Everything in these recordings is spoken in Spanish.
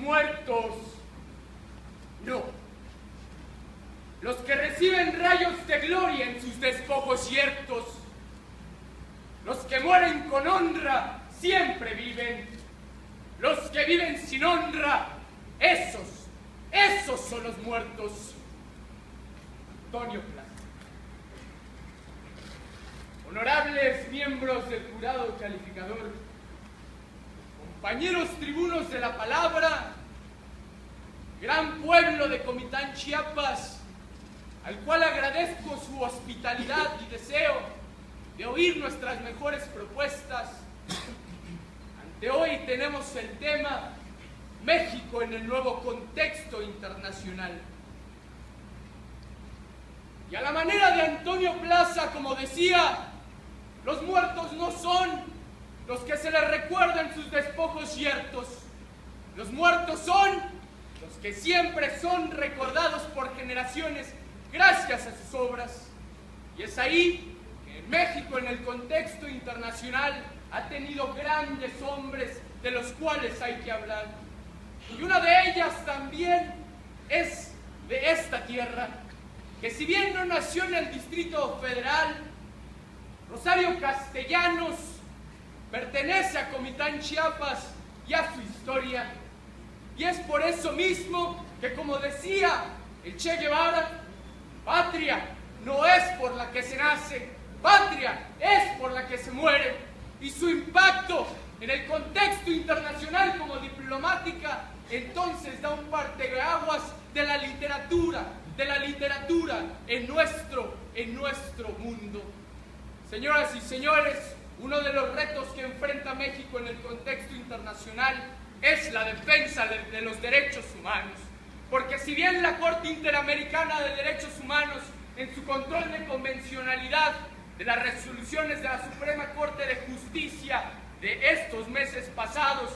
muertos. No. Los que reciben rayos de gloria en sus despojos ciertos. Los que mueren con honra siempre viven. Los que viven sin honra, esos son los muertos. Antonio Plaza. Honorables miembros del jurado calificador, compañeros tribunos de la palabra, gran pueblo de Comitán, Chiapas, al cual agradezco su hospitalidad y deseo de oír nuestras mejores propuestas. Ante hoy tenemos el tema México en el nuevo contexto internacional. Y a la manera de Antonio Plaza, como decía, los muertos no son los que se les recuerda en sus despojos ciertos. Los muertos son los que siempre son recordados por generaciones gracias a sus obras. Y es ahí que México en el contexto internacional ha tenido grandes hombres de los cuales hay que hablar. Y una de ellas también es de esta tierra, que si bien no nació en el Distrito Federal, Rosario Castellanos pertenece a Comitán, Chiapas y a su historia. Y es por eso mismo que, como decía el Che Guevara, patria no es por la que se nace, patria es por la que se muere. Y su impacto en el contexto internacional como diplomática entonces da un parteaguas de la literatura en nuestro mundo. Señoras y señores, uno de los retos que enfrenta México en el contexto internacional es la defensa de los derechos humanos. Porque si bien la Corte Interamericana de Derechos Humanos, en su control de convencionalidad de las resoluciones de la Suprema Corte de Justicia de estos meses pasados,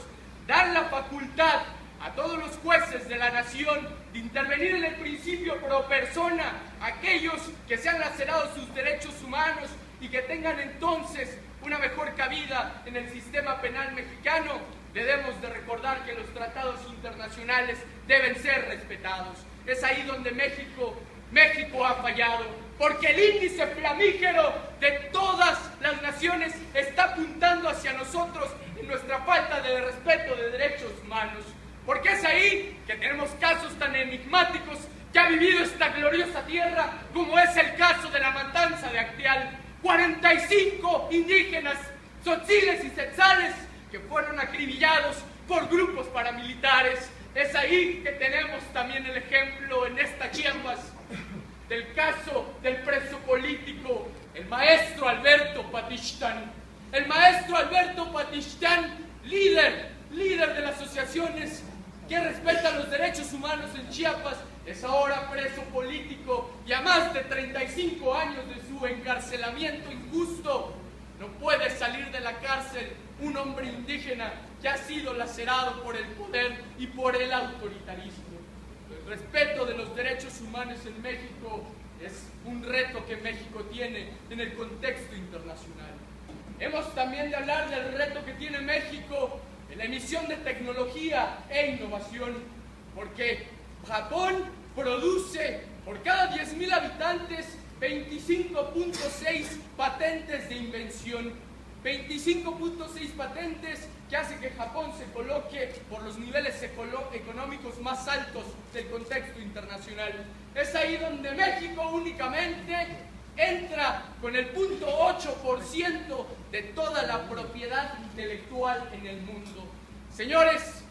dan la facultad a todos los jueces de la nación de intervenir en el principio pro persona, aquellos que se han lacerado sus derechos humanos y que tengan entonces una mejor cabida en el sistema penal mexicano, debemos de recordar que los tratados internacionales deben ser respetados. Es ahí donde México ha fallado, porque el índice flamígero de todas las naciones está apuntando hacia nosotros en nuestra falta de respeto de derechos humanos. Porque es ahí que tenemos casos tan enigmáticos que ha vivido esta gloriosa tierra, como es el caso de la matanza de Acteal. 45 indígenas, tzotziles y tzetzales, que fueron acribillados por grupos paramilitares. Es ahí que tenemos también el ejemplo en esta Chiapas del caso del preso político, el maestro Alberto Patixtán. El maestro Alberto Patixtán, líder de las asociaciones que respetan los derechos humanos en Chiapas, es ahora preso político y a más de 35 años de su encarcelamiento injusto no puede salir de la cárcel un hombre indígena que ha sido lacerado por el poder y por el autoritarismo. El respeto de los derechos humanos en México es un reto que México tiene en el contexto internacional. Hemos también de hablar del reto que tiene México en la emisión de tecnología e innovación, porque Japón produce por cada 10,000 habitantes 25.6 patentes de invención. 25.6 patentes que hace que Japón se coloque por los niveles económicos más altos del contexto internacional. Es ahí donde México únicamente entra con el 0.8% de toda la propiedad intelectual en el mundo. Señores,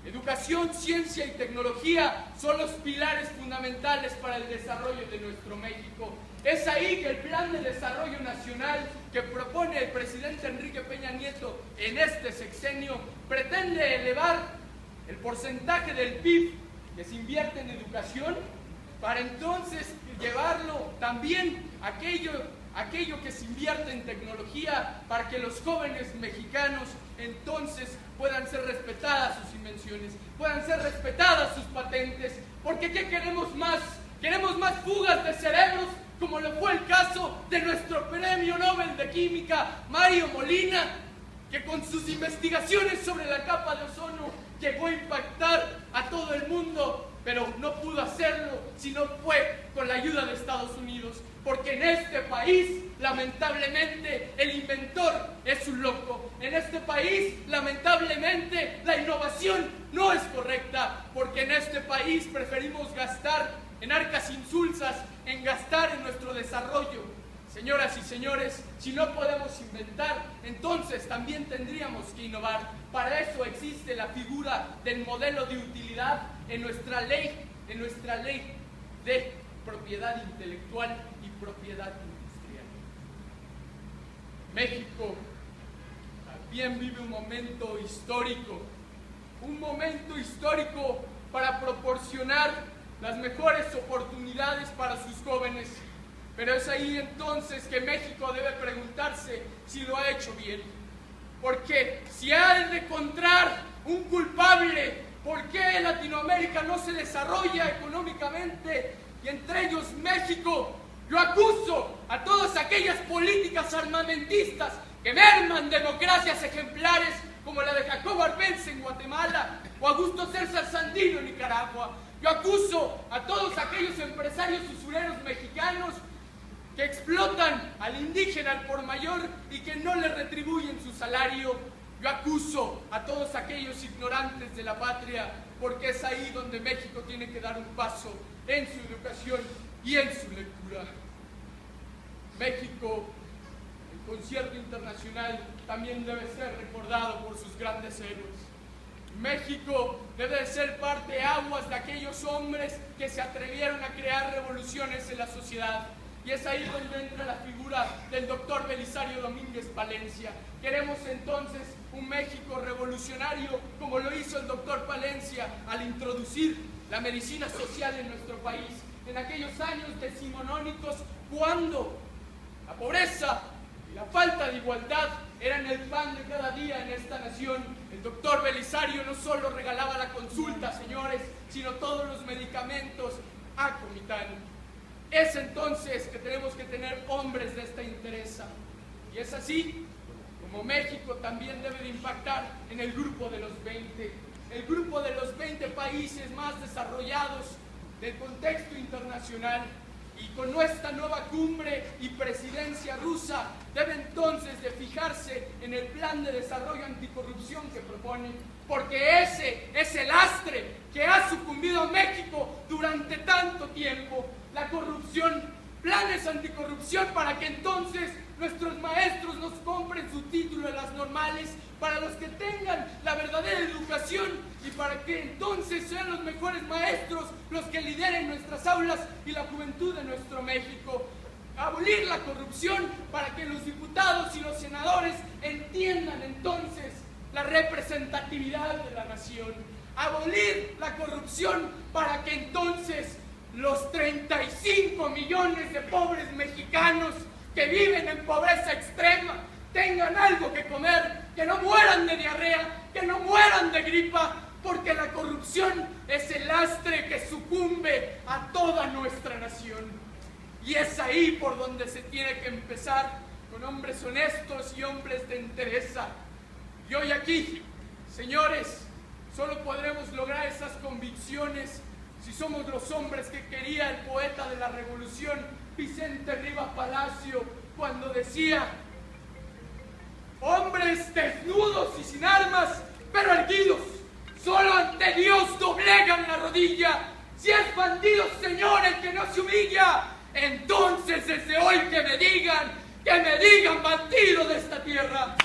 educación, ciencia y tecnología son los pilares fundamentales para el desarrollo de nuestro México. Es ahí que el Plan de Desarrollo Nacional que propone el presidente Enrique Peña Nieto en este sexenio pretende elevar el porcentaje del PIB que se invierte en educación para entonces llevarlo también aquello que se invierte en tecnología para que los jóvenes mexicanos entonces puedan ser respetadas sus invenciones, puedan ser respetadas sus patentes, porque ¿qué queremos más? Queremos más fugas de cerebros, como lo fue el caso de nuestro premio Nobel de Química, Mario Molina, que con sus investigaciones sobre la capa de ozono llegó a impactar mundo, pero no pudo hacerlo si no fue con la ayuda de Estados Unidos, porque en este país, lamentablemente, el inventor es un loco. En este país, lamentablemente, la innovación no es correcta, porque en este país preferimos gastar en arcas insulsas, en gastar en nuestro desarrollo. Señoras y señores, si no podemos inventar, entonces también tendríamos que innovar. Para eso existe la figura del modelo de utilidad en nuestra ley de propiedad intelectual y propiedad industrial. México también vive un momento histórico para proporcionar las mejores oportunidades para sus jóvenes. Pero es ahí entonces que México debe preguntarse si lo ha hecho bien. Porque si ha de encontrar un culpable, ¿por qué Latinoamérica no se desarrolla económicamente? Y entre ellos México. Yo acuso a todas aquellas políticas armamentistas que merman democracias ejemplares como la de Jacobo Arbenz en Guatemala o Augusto César Sandino en Nicaragua. Yo acuso a todos aquellos empresarios usureros mexicanos que explotan al indígena al por mayor y que no le retribuyen su salario. Yo acuso a todos aquellos ignorantes de la patria, porque es ahí donde México tiene que dar un paso en su educación y en su lectura. México, el concierto internacional, también debe ser recordado por sus grandes héroes. México debe ser parteaguas de aquellos hombres que se atrevieron a crear revoluciones en la sociedad. Y es ahí donde entra la figura del doctor Belisario Domínguez Palencia. Queremos entonces un México revolucionario como lo hizo el doctor Palencia al introducir la medicina social en nuestro país. En aquellos años decimonónicos, cuando la pobreza y la falta de igualdad eran el pan de cada día en esta nación, el doctor Belisario no solo regalaba la consulta, señores, sino todos los medicamentos a Comitán. Es entonces que tenemos que tener hombres de esta interesa. Y es así como México también debe de impactar en el grupo de los 20. El grupo de los 20 países más desarrollados del contexto internacional. Y con nuestra nueva cumbre y presidencia rusa debe entonces de fijarse en el plan de desarrollo anticorrupción que propone, porque ese es el lastre que ha sucumbido a México durante tanto tiempo. La corrupción, planes anticorrupción para que entonces nuestros maestros nos compren su título en las normales, para los que tengan la verdadera educación y para que entonces sean los mejores maestros los que lideren nuestras aulas y la juventud de nuestro México. Abolir la corrupción para que los diputados y los senadores entiendan entonces la representatividad de la nación. Abolir la corrupción para que entonces los 35 millones de pobres mexicanos que viven en pobreza extrema tengan algo que comer, que no mueran de diarrea, que no mueran de gripa, porque la corrupción es el lastre que sucumbe a toda nuestra nación. Y es ahí por donde se tiene que empezar, con hombres honestos y hombres de entereza. Y hoy aquí, señores, solo podremos lograr esas convicciones si somos los hombres que quería el poeta de la Revolución, Vicente Rivas Palacio, cuando decía: hombres desnudos y sin armas, pero erguidos, solo ante Dios doblegan la rodilla. Si es bandido, Señor, el que no se humilla, entonces desde hoy que me digan bandido de esta tierra.